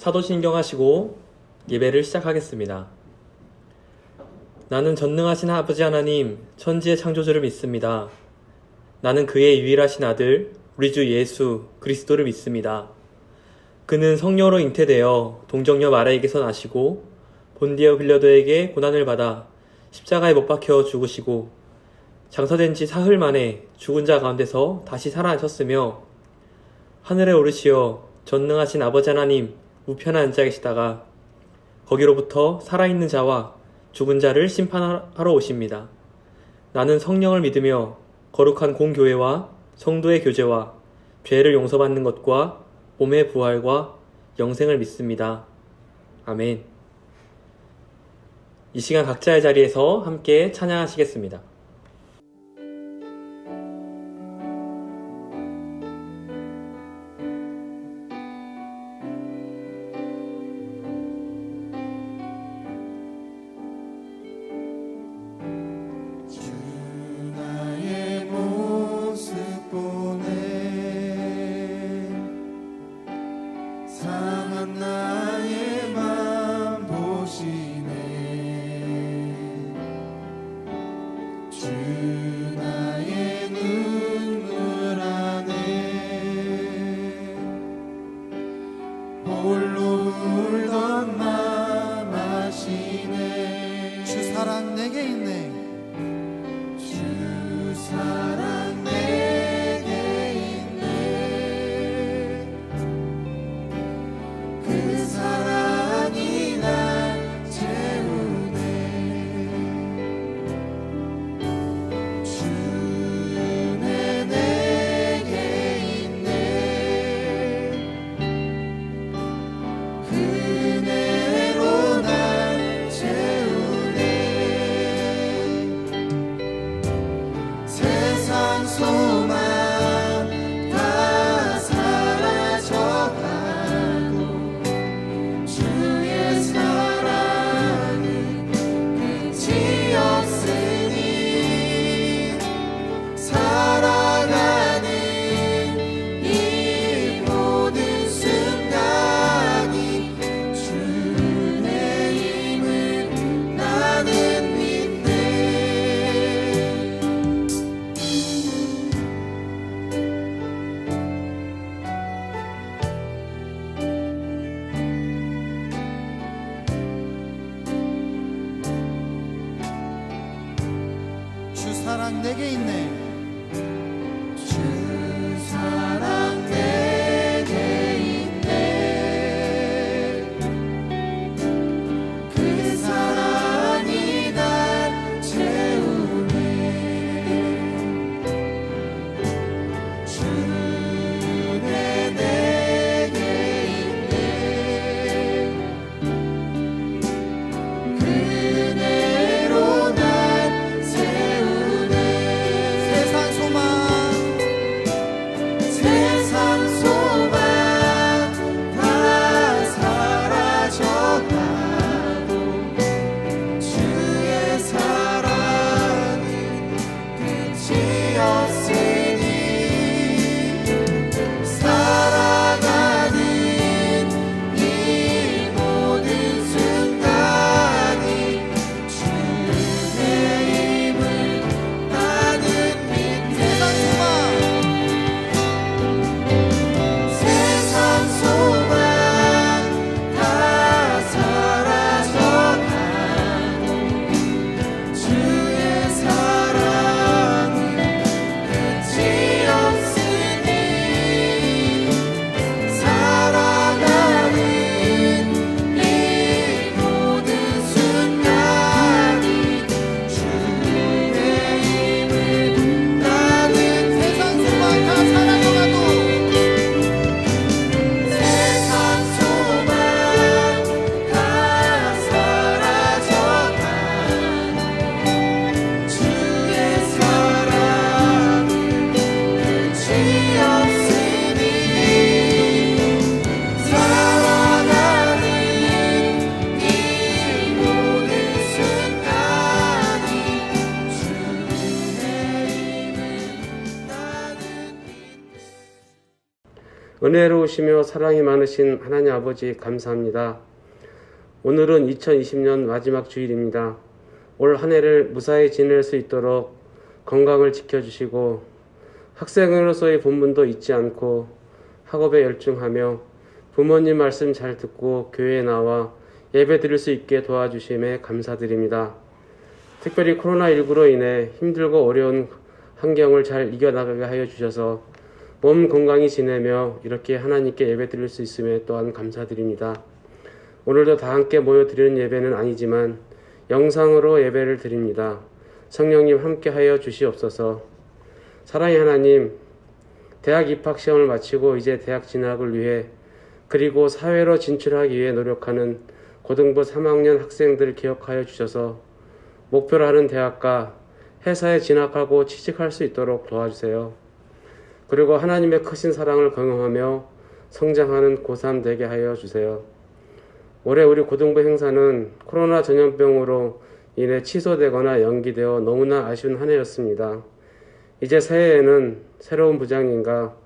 사도신경 하시고 예배를 시작하겠습니다. 나는 전능하신 아버지 하나님, 천지의 창조주를 믿습니다. 나는 그의 유일하신 아들, 우리 주 예수 그리스도를 믿습니다. 그는 성령으로 잉태되어 동정녀 마리아에게서 나시고 본디오 빌라도에게 고난을 받아 십자가에 못 박혀 죽으시고 장사된 지 사흘 만에 죽은 자 가운데서 다시 살아나셨으며 하늘에 오르시어 전능하신 아버지 하나님 우편에 앉아 계시다가 거기로부터 살아있는 자와 죽은 자를 심판하러 오십니다. 나는 성령을 믿으며 거룩한 공교회와 성도의 교제와 죄를 용서받는 것과 몸의 부활과 영생을 믿습니다. 아멘. 이 시간 각자의 자리에서 함께 찬양하시겠습니다. 사랑 내게 있네. 은혜로우시며 사랑이 많으신 하나님 아버지 감사합니다. 오늘은 2020년 마지막 주일입니다. 올 한 해를 무사히 지낼 수 있도록 건강을 지켜주시고 학생으로서의 본분도 잊지 않고 학업에 열중하며 부모님 말씀 잘 듣고 교회에 나와 예배 드릴 수 있게 도와주심에 감사드립니다. 특별히 코로나19로 인해 힘들고 어려운 환경을 잘 이겨나가게 하여 주셔서 몸 건강히 지내며 이렇게 하나님께 예배 드릴 수 있음에 또한 감사드립니다. 오늘도 다 함께 모여 드리는 예배는 아니지만 영상으로 예배를 드립니다. 성령님 함께 하여 주시옵소서. 사랑의 하나님, 대학 입학 시험을 마치고 이제 대학 진학을 위해 그리고 사회로 진출하기 위해 노력하는 고등부 3학년 학생들을 기억하여 주셔서 목표로 하는 대학과 회사에 진학하고 취직할 수 있도록 도와주세요. 그리고 하나님의 크신 사랑을 경험하며 성장하는 고3 되게 하여 주세요. 올해 우리 고등부 행사는 코로나 전염병으로 인해 취소되거나 연기되어 너무나 아쉬운 한 해였습니다. 이제 새해에는 새로운 부장님과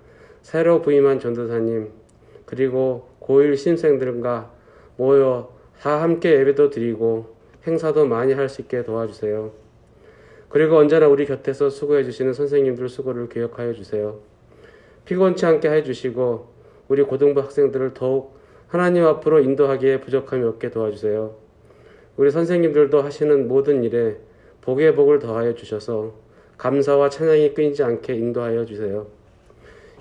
새로 부임한 전도사님 그리고 고1 신입생들과 모여 다 함께 예배도 드리고 행사도 많이 할 수 있게 도와주세요. 그리고 언제나 우리 곁에서 수고해 주시는 선생님들 수고를 기억하여 주세요. 피곤치 않게 해주시고 우리 고등부 학생들을 더욱 하나님 앞으로 인도하기에 부족함이 없게 도와주세요. 우리 선생님들도 하시는 모든 일에 복의 복을 더하여 주셔서 감사와 찬양이 끊이지 않게 인도하여 주세요.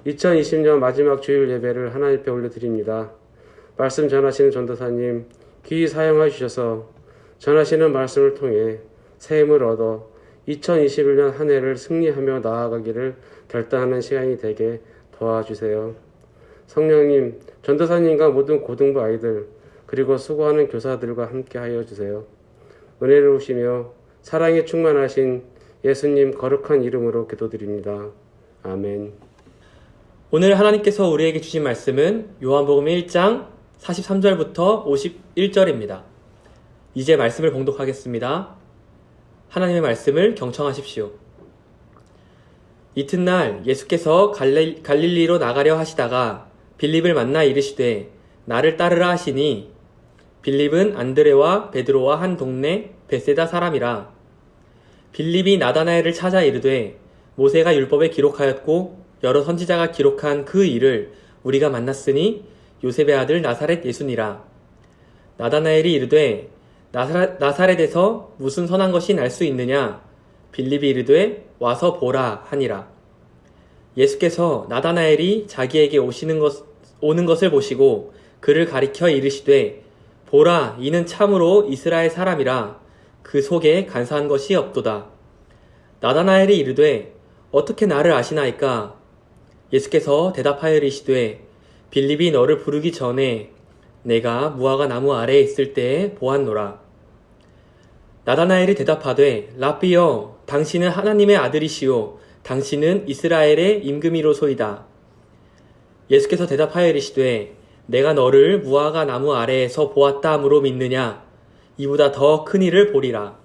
2020년 마지막 주일 예배를 하나님 앞에 올려드립니다. 말씀 전하시는 전도사님 귀히 사용하여 주셔서 전하시는 말씀을 통해 새 힘을 얻어 2021년 한 해를 승리하며 나아가기를 결단하는 시간이 되게 도와주세요. 성령님, 전도사님과 모든 고등부 아이들 그리고 수고하는 교사들과 함께 하여 주세요. 은혜로우시며 사랑에 충만하신 예수님 거룩한 이름으로 기도드립니다. 아멘. 오늘 하나님께서 우리에게 주신 말씀은 요한복음 1장 43절부터 51절입니다. 이제 말씀을 봉독하겠습니다. 하나님의 말씀을 경청하십시오. 이튿날 예수께서 갈릴리로 나가려 하시다가 빌립을 만나 이르시되 나를 따르라 하시니 빌립은 안드레와 베드로와 한 동네 베세다 사람이라. 빌립이 나다나엘을 찾아 이르되 모세가 율법에 기록하였고 여러 선지자가 기록한 그 일을 우리가 만났으니 요셉의 아들 나사렛 예수니라. 나다나엘이 이르되 나사렛에서 무슨 선한 것이 날 수 있느냐? 빌립이 이르되 와서 보라 하니라. 예수께서 나다나엘이 자기에게 오는 것을 보시고 그를 가리켜 이르시되 보라 이는 참으로 이스라엘 사람이라 그 속에 간사한 것이 없도다. 나다나엘이 이르되 어떻게 나를 아시나이까? 예수께서 대답하여 이르시되 빌립이 너를 부르기 전에 내가 무화과 나무 아래에 있을 때에 보았노라. 나다나엘이 대답하되 라삐여 당신은 하나님의 아들이시오 당신은 이스라엘의 임금이로소이다. 예수께서 대답하여 이르시되 내가 너를 무화과 나무 아래에서 보았다 함으로 믿느냐? 이보다 더 큰 일을 보리라.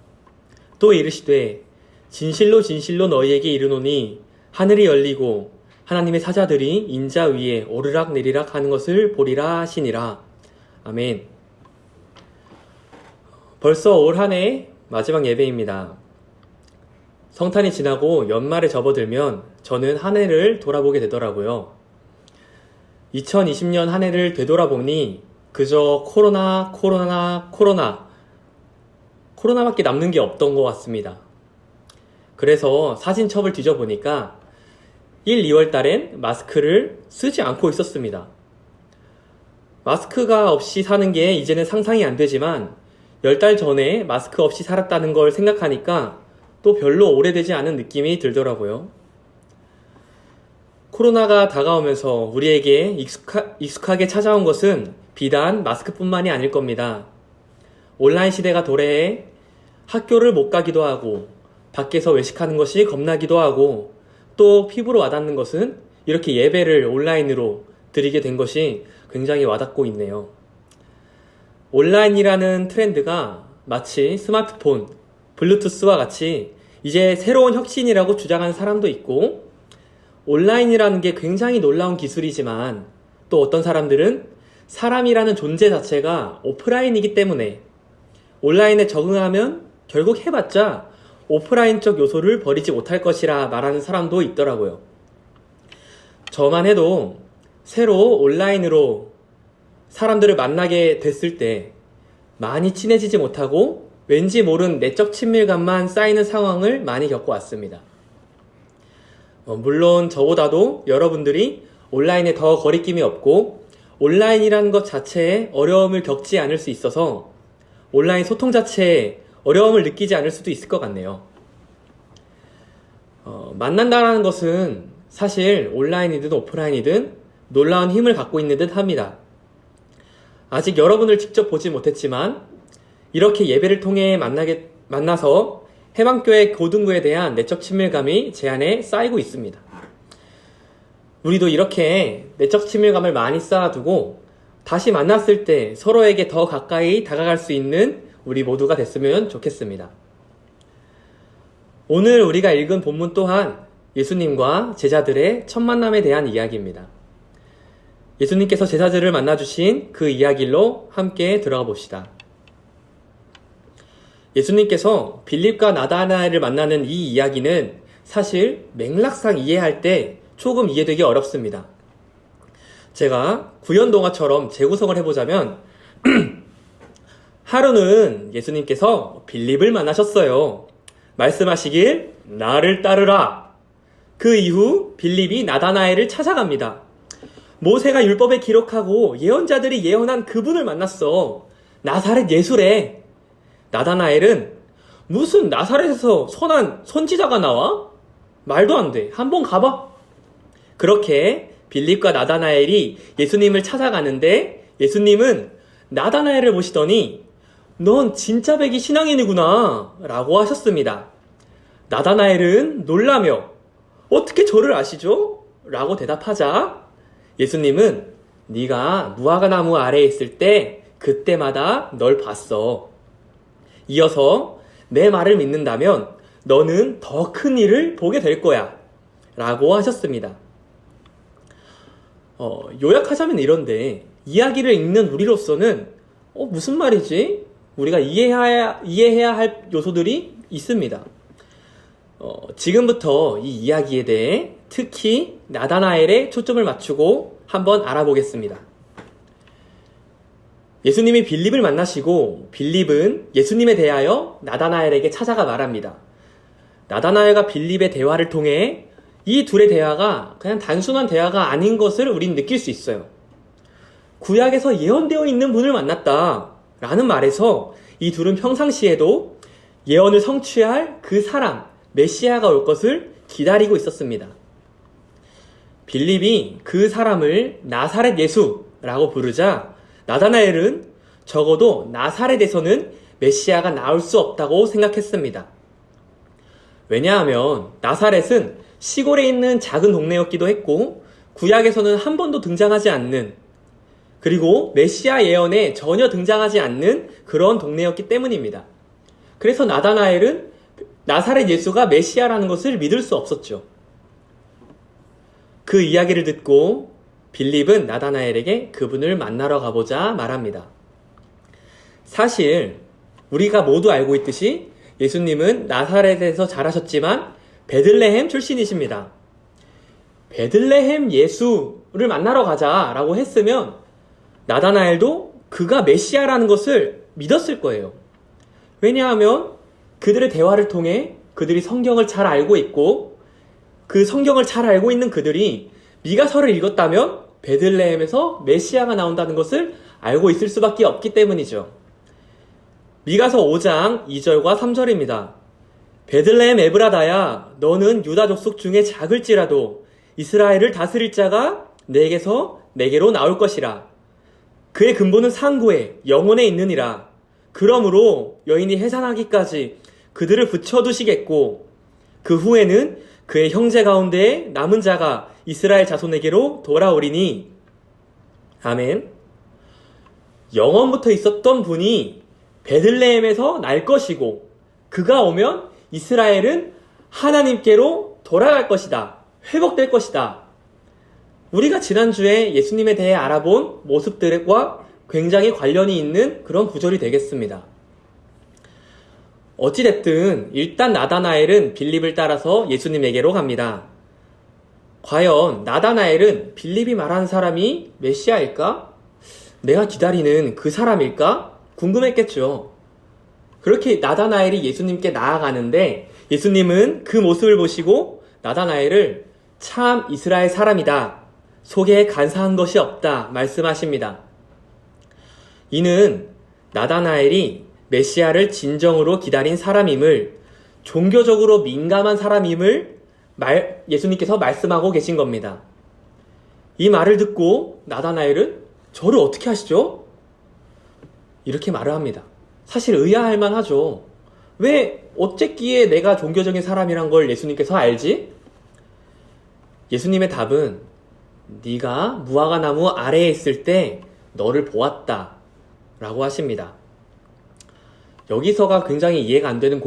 또 이르시되 진실로 진실로 너희에게 이르노니 하늘이 열리고 하나님의 사자들이 인자 위에 오르락 내리락 하는 것을 보리라 하시니라. 아멘. 벌써 올 한 해 마지막 예배입니다. 성탄이 지나고 연말에 접어들면 저는 한 해를 돌아보게 되더라고요. 2020년 한 해를 되돌아보니 그저 코로나밖에 남는 게 없던 것 같습니다. 그래서 사진첩을 뒤져보니까 1, 2월 달엔 마스크를 쓰지 않고 있었습니다. 마스크가 없이 사는 게 이제는 상상이 안 되지만 10달 전에 마스크 없이 살았다는 걸 생각하니까 또 별로 오래되지 않은 느낌이 들더라고요. 코로나가 다가오면서 우리에게 익숙하게 찾아온 것은 비단 마스크뿐만이 아닐 겁니다. 온라인 시대가 도래해 학교를 못 가기도 하고 밖에서 외식하는 것이 겁나기도 하고 또 피부로 와닿는 것은 이렇게 예배를 온라인으로 드리게 된 것이 굉장히 와닿고 있네요. 온라인이라는 트렌드가 마치 스마트폰, 블루투스와 같이 이제 새로운 혁신이라고 주장하는 사람도 있고 온라인이라는 게 굉장히 놀라운 기술이지만 또 어떤 사람들은 사람이라는 존재 자체가 오프라인이기 때문에 온라인에 적응하면 결국 해봤자 오프라인적 요소를 버리지 못할 것이라 말하는 사람도 있더라고요. 저만 해도 새로 온라인으로 사람들을 만나게 됐을 때 많이 친해지지 못하고 왠지 모른 내적 친밀감만 쌓이는 상황을 많이 겪어왔습니다. 물론 저보다도 여러분들이 온라인에 더 거리낌이 없고 온라인이라는 것 자체에 어려움을 겪지 않을 수 있어서 온라인 소통 자체에 어려움을 느끼지 않을 수도 있을 것 같네요. 만난다라는 것은 사실 온라인이든 오프라인이든 놀라운 힘을 갖고 있는 듯 합니다. 아직 여러분을 직접 보지 못했지만 이렇게 예배를 통해 만나서 해방교회 고등부에 대한 내적 친밀감이 제 안에 쌓이고 있습니다. 우리도 이렇게 내적 친밀감을 많이 쌓아두고 다시 만났을 때 서로에게 더 가까이 다가갈 수 있는 우리 모두가 됐으면 좋겠습니다. 오늘 우리가 읽은 본문 또한 예수님과 제자들의 첫 만남에 대한 이야기입니다. 예수님께서 제자들을 만나주신 그 이야기로 함께 들어가 봅시다. 예수님께서 빌립과 나다나엘을 만나는 이 이야기는 사실 맥락상 이해할 때 조금 이해되기 어렵습니다. 제가 구연동화처럼 재구성을 해보자면 하루는 예수님께서 빌립을 만나셨어요. 말씀하시길 나를 따르라. 그 이후 빌립이 나다나엘을 찾아갑니다. 모세가 율법에 기록하고 예언자들이 예언한 그분을 만났어. 나사렛 예수래. 나다나엘은 무슨 나사렛에서 선한 선지자가 나와? 말도 안 돼. 한번 가봐. 그렇게 빌립과 나다나엘이 예수님을 찾아가는데 예수님은 나다나엘을 보시더니 넌 진짜 백이 신앙인이구나 라고 하셨습니다. 나다나엘은 놀라며 어떻게 저를 아시죠? 라고 대답하자 예수님은 네가 무화과 나무 아래에 있을 때 그때마다 널 봤어. 이어서 내 말을 믿는다면 너는 더 큰 일을 보게 될 거야 라고 하셨습니다. 요약하자면 이런데 이야기를 읽는 우리로서는 무슨 말이지? 우리가 이해해야 할 요소들이 있습니다. 지금부터 이 이야기에 대해 특히 나다나엘에 초점을 맞추고 한번 알아보겠습니다. 예수님이 빌립을 만나시고 빌립은 예수님에 대하여 나다나엘에게 찾아가 말합니다. 나다나엘과 빌립의 대화를 통해 이 둘의 대화가 그냥 단순한 대화가 아닌 것을 우린 느낄 수 있어요. 구약에서 예언되어 있는 분을 만났다 라는 말에서 이 둘은 평상시에도 예언을 성취할 그 사람, 메시아가 올 것을 기다리고 있었습니다. 빌립이 그 사람을 나사렛 예수라고 부르자 나다나엘은 적어도 나사렛에서는 메시아가 나올 수 없다고 생각했습니다. 왜냐하면 나사렛은 시골에 있는 작은 동네였기도 했고 구약에서는 한 번도 등장하지 않는 그리고 메시아 예언에 전혀 등장하지 않는 그런 동네였기 때문입니다. 그래서 나다나엘은 나사렛 예수가 메시아라는 것을 믿을 수 없었죠. 그 이야기를 듣고 빌립은 나다나엘에게 그분을 만나러 가보자 말합니다. 사실 우리가 모두 알고 있듯이 예수님은 나사렛에서 자라셨지만 베들레헴 출신이십니다. 베들레헴 예수를 만나러 가자라고 했으면 나다나엘도 그가 메시아라는 것을 믿었을 거예요. 왜냐하면 그들의 대화를 통해 그들이 성경을 잘 알고 있고 그 성경을 잘 알고 있는 그들이 미가서를 읽었다면 베들레헴에서 메시아가 나온다는 것을 알고 있을 수밖에 없기 때문이죠. 미가서 5장 2절과 3절입니다. 베들레헴 에브라다야 너는 유다 족속 중에 작을지라도 이스라엘을 다스릴 자가 내게로 나올 것이라. 그의 근본은 상고에 영혼에 있느니라. 그러므로 여인이 해산하기까지 그들을 붙여두시겠고 그 후에는 그의 형제 가운데에 남은 자가 이스라엘 자손에게로 돌아오리니. 아멘. 영원부터 있었던 분이 베들레헴에서 날 것이고 그가 오면 이스라엘은 하나님께로 돌아갈 것이다. 회복될 것이다. 우리가 지난주에 예수님에 대해 알아본 모습들과 굉장히 관련이 있는 그런 구절이 되겠습니다. 어찌됐든 일단 나다나엘은 빌립을 따라서 예수님에게로 갑니다. 과연 나다나엘은 빌립이 말하는 사람이 메시아일까? 내가 기다리는 그 사람일까? 궁금했겠죠. 그렇게 나다나엘이 예수님께 나아가는데 예수님은 그 모습을 보시고 나다나엘을 참 이스라엘 사람이다. 속에 간사한 것이 없다. 말씀하십니다. 이는 나다나엘이 메시아를 진정으로 기다린 사람임을, 종교적으로 민감한 사람임을 예수님께서 말씀하고 계신 겁니다. 이 말을 듣고 나다나엘은 저를 어떻게 하시죠? 이렇게 말을 합니다. 사실 의아할 만하죠. 왜 어쨌기에 내가 종교적인 사람이란 걸 예수님께서 알지? 예수님의 답은 네가 무화과 나무 아래에 있을 때 너를 보았다 라고 하십니다. 여기서가 굉장히 이해가 안 되는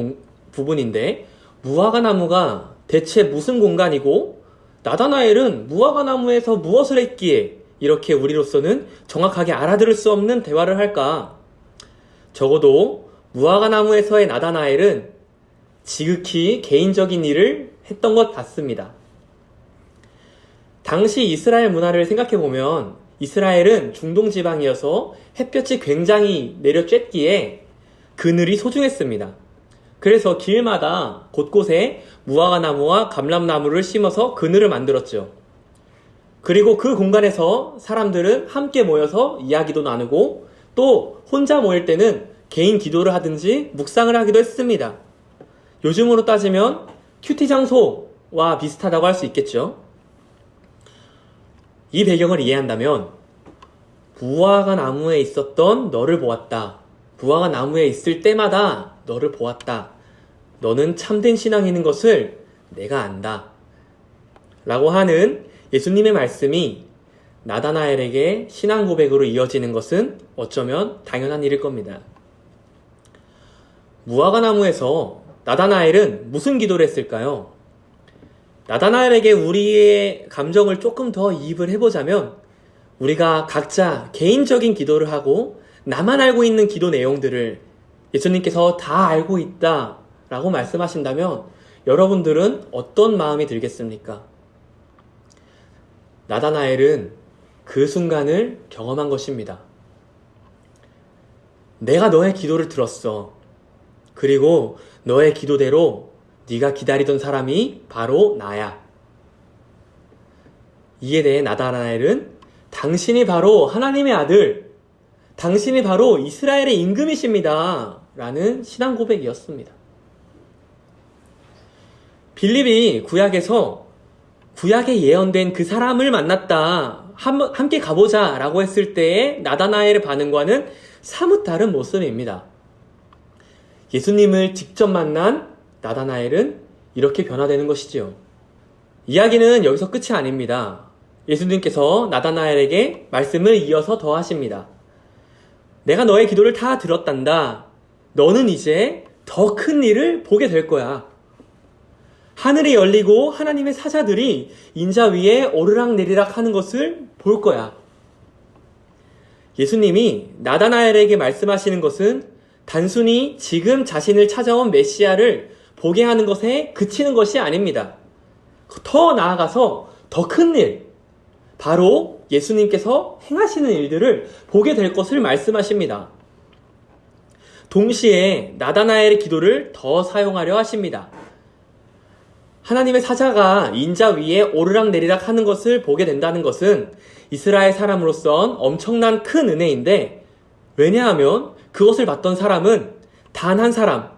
부분인데, 무화과 나무가 대체 무슨 공간이고 나다나엘은 무화과 나무에서 무엇을 했기에 이렇게 우리로서는 정확하게 알아들을 수 없는 대화를 할까? 적어도 무화과 나무에서의 나다나엘은 지극히 개인적인 일을 했던 것 같습니다. 당시 이스라엘 문화를 생각해보면 이스라엘은 중동 지방이어서 햇볕이 굉장히 내려쬐기에 그늘이 소중했습니다. 그래서 길마다 곳곳에 무화과 나무와 감람나무를 심어서 그늘을 만들었죠. 그리고 그 공간에서 사람들은 함께 모여서 이야기도 나누고 또 혼자 모일 때는 개인 기도를 하든지 묵상을 하기도 했습니다. 요즘으로 따지면 큐티 장소와 비슷하다고 할 수 있겠죠. 이 배경을 이해한다면 무화과 나무에 있었던 너를 보았다. 무화과 나무에 있을 때마다 너를 보았다. 너는 참된 신앙인인 것을 내가 안다. 라고 하는 예수님의 말씀이 나다나엘에게 신앙 고백으로 이어지는 것은 어쩌면 당연한 일일 겁니다. 무화과 나무에서 나다나엘은 무슨 기도를 했을까요? 나다나엘에게 우리의 감정을 조금 더 이입을 해보자면 우리가 각자 개인적인 기도를 하고 나만 알고 있는 기도 내용들을 예수님께서 다 알고 있다 라고 말씀하신다면 여러분들은 어떤 마음이 들겠습니까? 나다나엘은 그 순간을 경험한 것입니다. 내가 너의 기도를 들었어. 그리고 너의 기도대로 네가 기다리던 사람이 바로 나야. 이에 대해 나다나엘은 당신이 바로 하나님의 아들, 당신이 바로 이스라엘의 임금이십니다. 라는 신앙 고백이었습니다. 빌립이 구약에 예언된 그 사람을 만났다. 함께 가보자 라고 했을 때의 나다나엘의 반응과는 사뭇 다른 모습입니다. 예수님을 직접 만난 나다나엘은 이렇게 변화되는 것이지요. 이야기는 여기서 끝이 아닙니다. 예수님께서 나다나엘에게 말씀을 이어서 더 하십니다. 내가 너의 기도를 다 들었단다. 너는 이제 더 큰 일을 보게 될 거야. 하늘이 열리고 하나님의 사자들이 인자 위에 오르락내리락 하는 것을 볼 거야. 예수님이 나다나엘에게 말씀하시는 것은 단순히 지금 자신을 찾아온 메시아를 보게 하는 것에 그치는 것이 아닙니다. 더 나아가서 더 큰 일, 바로 예수님께서 행하시는 일들을 보게 될 것을 말씀하십니다. 동시에 나다나엘의 기도를 더 사용하려 하십니다. 하나님의 사자가 인자 위에 오르락내리락 하는 것을 보게 된다는 것은 이스라엘 사람으로선 엄청난 큰 은혜인데, 왜냐하면 그것을 봤던 사람은 단 한 사람,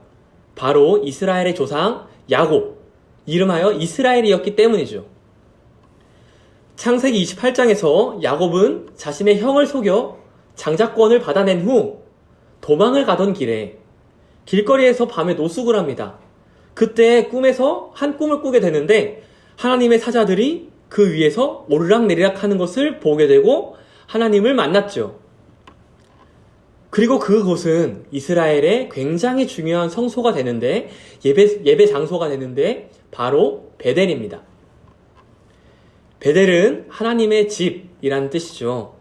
바로 이스라엘의 조상 야곱, 이름하여 이스라엘이었기 때문이죠. 창세기 28장에서 야곱은 자신의 형을 속여 장자권을 받아낸 후 도망을 가던 길에 길거리에서 밤에 노숙을 합니다. 그때 꿈에서 한 꿈을 꾸게 되는데 하나님의 사자들이 그 위에서 오르락내리락 하는 것을 보게 되고 하나님을 만났죠. 그리고 그곳은 이스라엘의 굉장히 중요한 성소가 되는데, 예배 장소가 되는데 바로 베델입니다. 베델은 하나님의 집이라는 뜻이죠.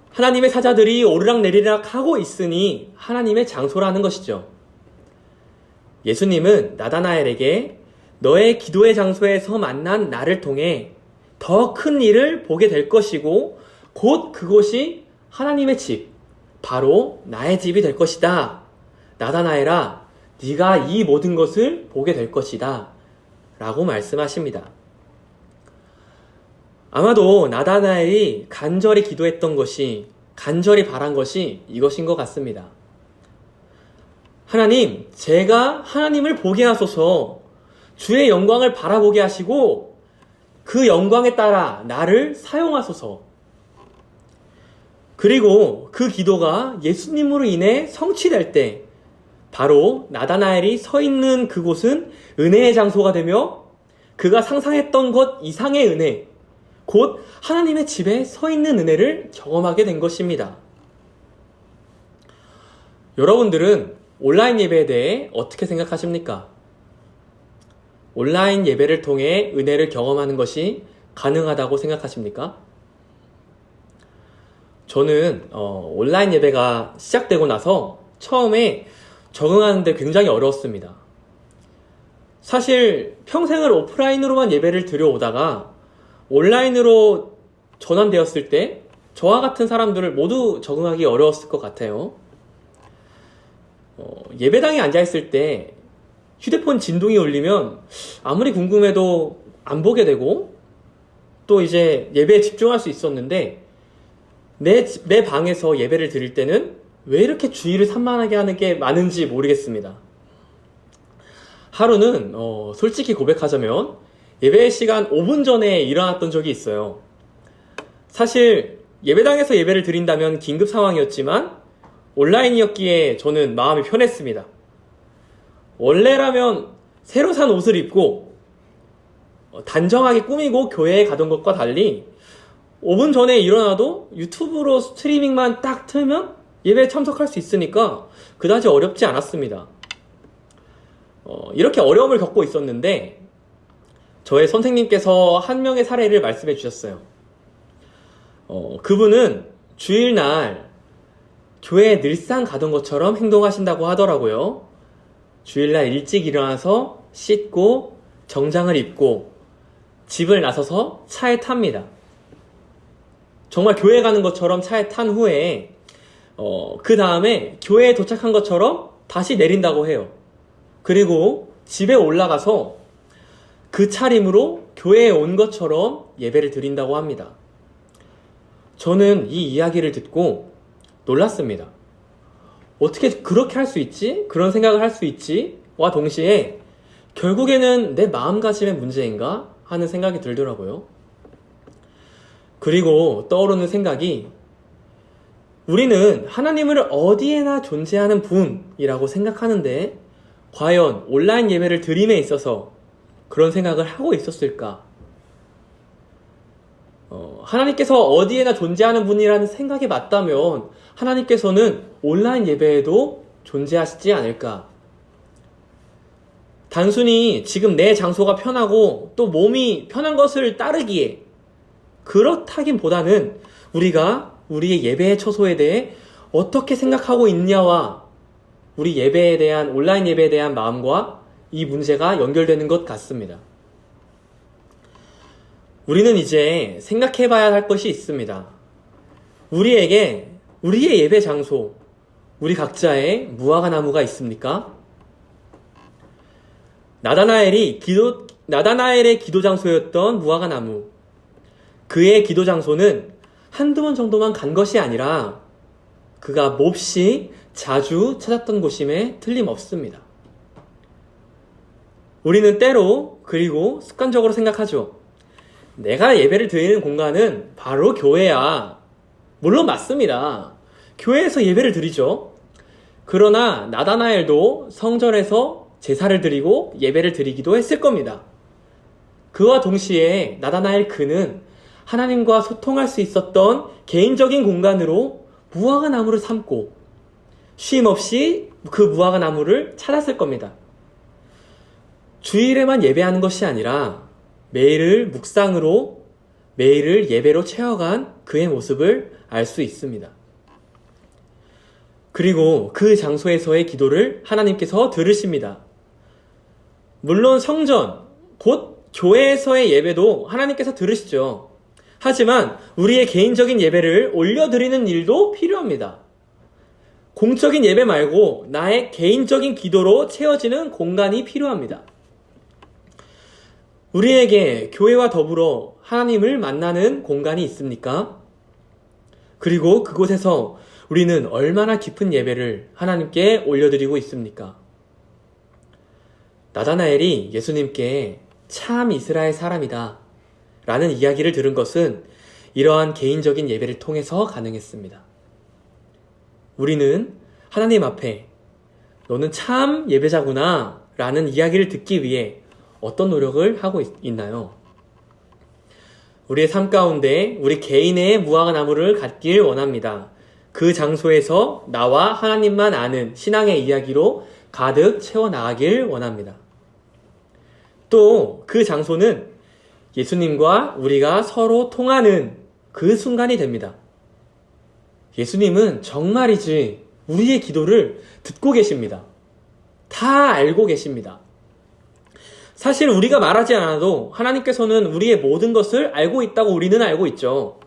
하나님의 사자들이 오르락내리락 하고 있으니 하나님의 장소라는 것이죠. 예수님은 나다나엘에게 너의 기도의 장소에서 만난 나를 통해 더 큰 일을 보게 될 것이고 곧 그곳이 하나님의 집, 바로 나의 집이 될 것이다. 나다나엘아, 네가 이 모든 것을 보게 될 것이다. 라고 말씀하십니다. 아마도 나다나엘이 간절히 기도했던 것이, 간절히 바란 것이 이것인 것 같습니다. 하나님, 제가 하나님을 보게 하소서. 주의 영광을 바라보게 하시고 그 영광에 따라 나를 사용하소서. 그리고 그 기도가 예수님으로 인해 성취될 때 바로 나다나엘이 서 있는 그곳은 은혜의 장소가 되며 그가 상상했던 것 이상의 은혜, 곧 하나님의 집에 서 있는 은혜를 경험하게 된 것입니다. 여러분들은 온라인 예배에 대해 어떻게 생각하십니까? 온라인 예배를 통해 은혜를 경험하는 것이 가능하다고 생각하십니까? 저는 온라인 예배가 시작되고 나서 처음에 적응하는데 굉장히 어려웠습니다. 사실 평생을 오프라인으로만 예배를 드려오다가 온라인으로 전환되었을 때 저와 같은 사람들을 모두 적응하기 어려웠을 것 같아요. 예배당에 앉아있을 때 휴대폰 진동이 울리면 아무리 궁금해도 안 보게 되고 또 이제 예배에 집중할 수 있었는데 내 방에서 예배를 드릴 때는 왜 이렇게 주의를 산만하게 하는 게 많은지 모르겠습니다. 하루는 솔직히 고백하자면 예배 시간 5분 전에 일어났던 적이 있어요. 사실 예배당에서 예배를 드린다면 긴급 상황이었지만 온라인이었기에 저는 마음이 편했습니다. 원래라면 새로 산 옷을 입고 단정하게 꾸미고 교회에 가던 것과 달리 5분 전에 일어나도 유튜브로 스트리밍만 딱 틀면 예배에 참석할 수 있으니까 그다지 어렵지 않았습니다. 이렇게 어려움을 겪고 있었는데 저의 선생님께서 한 명의 사례를 말씀해 주셨어요. 그분은 주일날 교회에 늘상 가던 것처럼 행동하신다고 하더라고요. 주일날 일찍 일어나서 씻고 정장을 입고 집을 나서서 차에 탑니다. 정말 교회 가는 것처럼 차에 탄 후에 그 다음에 교회에 도착한 것처럼 다시 내린다고 해요. 그리고 집에 올라가서 그 차림으로 교회에 온 것처럼 예배를 드린다고 합니다. 저는 이 이야기를 듣고 놀랐습니다. 어떻게 그렇게 할 수 있지? 그런 생각을 할 수 있지? 와 동시에 결국에는 내 마음가짐의 문제인가? 하는 생각이 들더라고요. 그리고 떠오르는 생각이 우리는 하나님을 어디에나 존재하는 분이라고 생각하는데 과연 온라인 예배를 드림에 있어서 그런 생각을 하고 있었을까? 하나님께서 어디에나 존재하는 분이라는 생각이 맞다면 하나님께서는 온라인 예배에도 존재하시지 않을까? 단순히 지금 내 장소가 편하고 또 몸이 편한 것을 따르기에 그렇다기보다는 우리가 우리의 예배의 처소에 대해 어떻게 생각하고 있냐와 우리 예배에 대한 온라인 예배에 대한 마음과 이 문제가 연결되는 것 같습니다. 우리는 이제 생각해봐야 할 것이 있습니다. 우리에게 우리의 예배 장소, 우리 각자의 무화과 나무가 있습니까? 나다나엘의 기도 장소였던 무화과 나무. 그의 기도 장소는 한두 번 정도만 간 것이 아니라 그가 몹시 자주 찾았던 곳임에 틀림없습니다. 우리는 때로 그리고 습관적으로 생각하죠. 내가 예배를 드리는 공간은 바로 교회야. 물론 맞습니다. 교회에서 예배를 드리죠. 그러나 나다나엘도 성전에서 제사를 드리고 예배를 드리기도 했을 겁니다. 그와 동시에 나다나엘 그는 하나님과 소통할 수 있었던 개인적인 공간으로 무화과 나무를 삼고 쉼없이 그 무화과 나무를 찾았을 겁니다. 주일에만 예배하는 것이 아니라 매일을 묵상으로, 매일을 예배로 채워간 그의 모습을 알 수 있습니다. 그리고 그 장소에서의 기도를 하나님께서 들으십니다. 물론 성전, 곧 교회에서의 예배도 하나님께서 들으시죠. 하지만 우리의 개인적인 예배를 올려드리는 일도 필요합니다. 공적인 예배 말고 나의 개인적인 기도로 채워지는 공간이 필요합니다. 우리에게 교회와 더불어 하나님을 만나는 공간이 있습니까? 그리고 그곳에서 우리는 얼마나 깊은 예배를 하나님께 올려드리고 있습니까? 나다나엘이 예수님께 참 이스라엘 사람이다 라는 이야기를 들은 것은 이러한 개인적인 예배를 통해서 가능했습니다. 우리는 하나님 앞에 너는 참 예배자구나 라는 이야기를 듣기 위해 어떤 노력을 하고 있나요? 우리의 삶 가운데 우리 개인의 무화과나무를 갖길 원합니다. 그 장소에서 나와 하나님만 아는 신앙의 이야기로 가득 채워나가길 원합니다. 또 그 장소는 예수님과 우리가 서로 통하는 그 순간이 됩니다. 예수님은 정말이지 우리의 기도를 듣고 계십니다. 다 알고 계십니다. 사실 우리가 말하지 않아도 하나님께서는 우리의 모든 것을 알고 있다고 우리는 알고 있죠.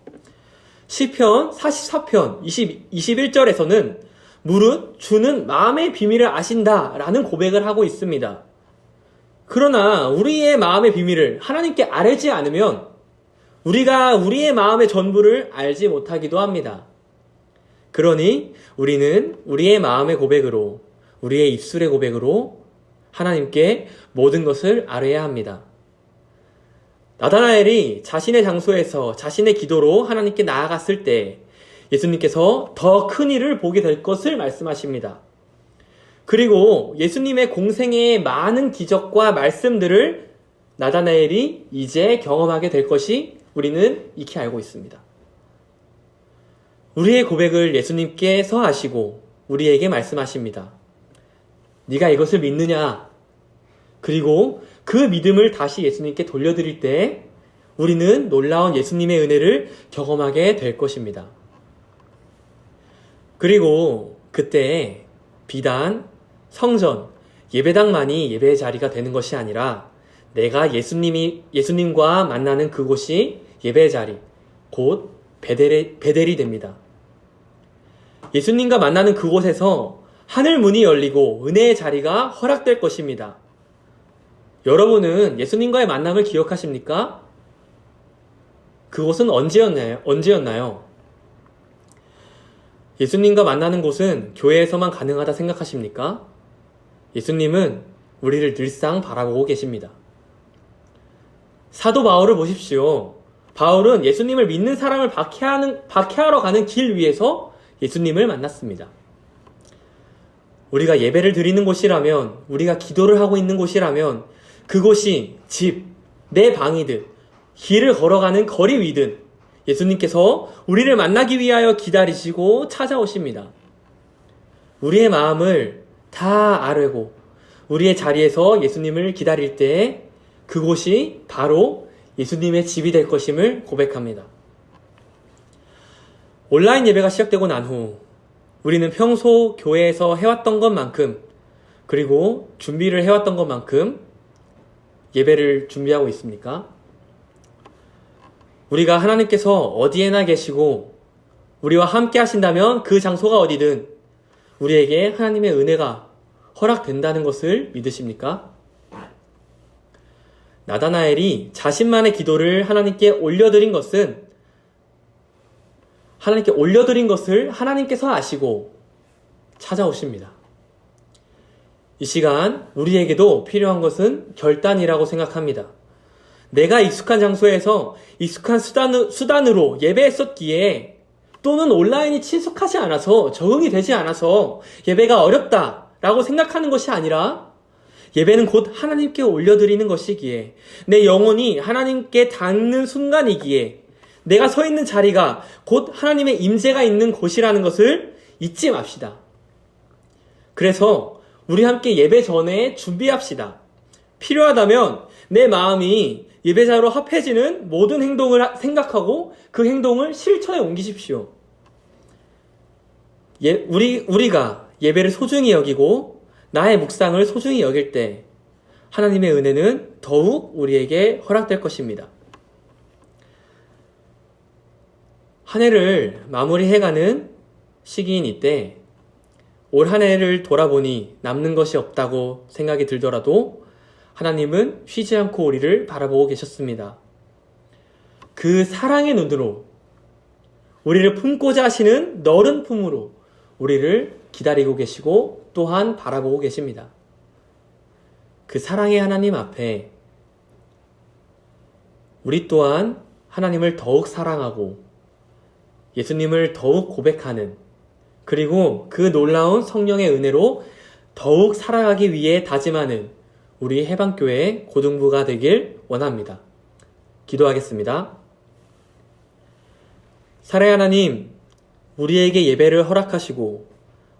시편 44편 21절에서는 무릇 주는 마음의 비밀을 아신다 라는 고백을 하고 있습니다. 그러나 우리의 마음의 비밀을 하나님께 아뢰지 않으면 우리가 우리의 마음의 전부를 알지 못하기도 합니다. 그러니 우리는 우리의 마음의 고백으로, 우리의 입술의 고백으로 하나님께 모든 것을 아뢰야 합니다. 나다나엘이 자신의 장소에서 자신의 기도로 하나님께 나아갔을 때 예수님께서 더 큰 일을 보게 될 것을 말씀하십니다. 그리고 예수님의 공생애의 많은 기적과 말씀들을 나다나엘이 이제 경험하게 될 것이 우리는 익히 알고 있습니다. 우리의 고백을 예수님께서 하시고 우리에게 말씀하십니다. 네가 이것을 믿느냐? 그리고 그 믿음을 다시 예수님께 돌려드릴 때 우리는 놀라운 예수님의 은혜를 경험하게 될 것입니다. 그리고 그때 비단 성전, 예배당만이 예배의 자리가 되는 것이 아니라 내가 예수님과 만나는 그곳이 예배의 자리, 곧 베델이 됩니다. 예수님과 만나는 그곳에서 하늘 문이 열리고 은혜의 자리가 허락될 것입니다. 여러분은 예수님과의 만남을 기억하십니까? 그곳은 언제였나요? 예수님과 만나는 곳은 교회에서만 가능하다 생각하십니까? 예수님은 우리를 늘상 바라보고 계십니다. 사도 바울을 보십시오. 바울은 예수님을 믿는 사람을 박해하러 가는 길 위에서 예수님을 만났습니다. 우리가 예배를 드리는 곳이라면, 우리가 기도를 하고 있는 곳이라면 그곳이 집, 내 방이든 길을 걸어가는 거리 위든 예수님께서 우리를 만나기 위하여 기다리시고 찾아오십니다. 우리의 마음을 다 아뢰고 우리의 자리에서 예수님을 기다릴 때 그곳이 바로 예수님의 집이 될 것임을 고백합니다. 온라인 예배가 시작되고 난 후 우리는 평소 교회에서 해왔던 것만큼, 그리고 준비를 해왔던 것만큼 예배를 준비하고 있습니까? 우리가 하나님께서 어디에나 계시고 우리와 함께 하신다면 그 장소가 어디든 우리에게 하나님의 은혜가 허락된다는 것을 믿으십니까? 나다나엘이 자신만의 기도를 하나님께 올려드린 것을 하나님께서 아시고 찾아오십니다. 이 시간 우리에게도 필요한 것은 결단이라고 생각합니다. 내가 익숙한 장소에서 익숙한 수단으로 예배했었기에, 또는 온라인이 친숙하지 않아서 적응이 되지 않아서 예배가 어렵다라고 생각하는 것이 아니라 예배는 곧 하나님께 올려드리는 것이기에, 내 영혼이 하나님께 닿는 순간이기에 내가 서 있는 자리가 곧 하나님의 임재가 있는 곳이라는 것을 잊지 맙시다. 그래서 우리 함께 예배 전에 준비합시다. 필요하다면 내 마음이 예배자로 합해지는 모든 행동을 생각하고 그 행동을 실천에 옮기십시오. 우리가 예배를 소중히 여기고 나의 묵상을 소중히 여길 때 하나님의 은혜는 더욱 우리에게 허락될 것입니다. 한 해를 마무리해가는 시기인 이때 올 한 해를 돌아보니 남는 것이 없다고 생각이 들더라도 하나님은 쉬지 않고 우리를 바라보고 계셨습니다. 그 사랑의 눈으로 우리를 품고자 하시는 너른 품으로 우리를 기다리고 계시고 또한 바라보고 계십니다. 그 사랑의 하나님 앞에 우리 또한 하나님을 더욱 사랑하고 예수님을 더욱 고백하는, 그리고 그 놀라운 성령의 은혜로 더욱 살아가기 위해 다짐하는 우리 해방교회 고등부가 되길 원합니다. 기도하겠습니다. 살아의 하나님, 우리에게 예배를 허락하시고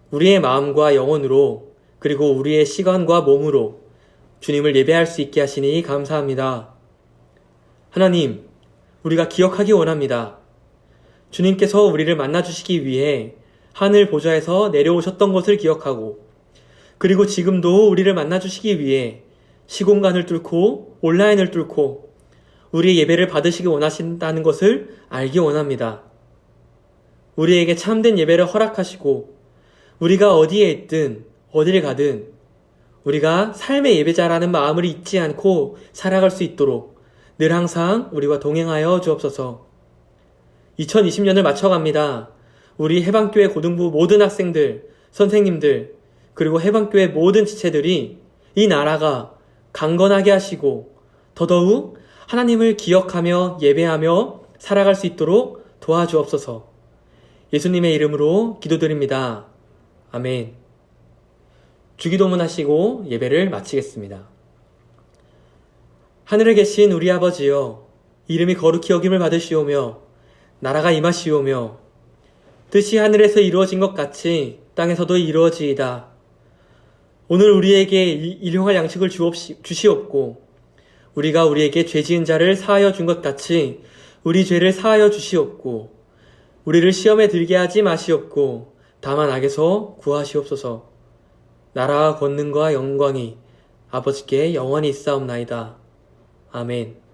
우리의 마음과 영혼으로 그리고 우리의 시간과 몸으로 주님을 예배할 수 있게 하시니 감사합니다. 하나님, 우리가 기억하기 원합니다. 주님께서 우리를 만나주시기 위해 하늘 보좌에서 내려오셨던 것을 기억하고, 그리고 지금도 우리를 만나주시기 위해 시공간을 뚫고 온라인을 뚫고 우리의 예배를 받으시기 원하신다는 것을 알기 원합니다. 우리에게 참된 예배를 허락하시고 우리가 어디에 있든 어딜 가든 우리가 삶의 예배자라는 마음을 잊지 않고 살아갈 수 있도록 늘 항상 우리와 동행하여 주옵소서. 2020년을 맞춰갑니다. 우리 해방교회 고등부 모든 학생들, 선생님들, 그리고 해방교회 모든 지체들이 이 나라가 강건하게 하시고 더더욱 하나님을 기억하며 예배하며 살아갈 수 있도록 도와주옵소서. 예수님의 이름으로 기도드립니다. 아멘. 주기도문 하시고 예배를 마치겠습니다. 하늘에 계신 우리 아버지여, 이름이 거룩히 여김을 받으시오며 나라가 임하시오며 뜻이 하늘에서 이루어진 것 같이 땅에서도 이루어지이다. 오늘 우리에게 일용할 양식을 주시옵고 우리가 우리에게 죄 지은 자를 사하여 준 것 같이 우리 죄를 사하여 주시옵고 우리를 시험에 들게 하지 마시옵고 다만 악에서 구하시옵소서. 나라와 권능과 영광이 아버지께 영원히 있사옵나이다. 아멘.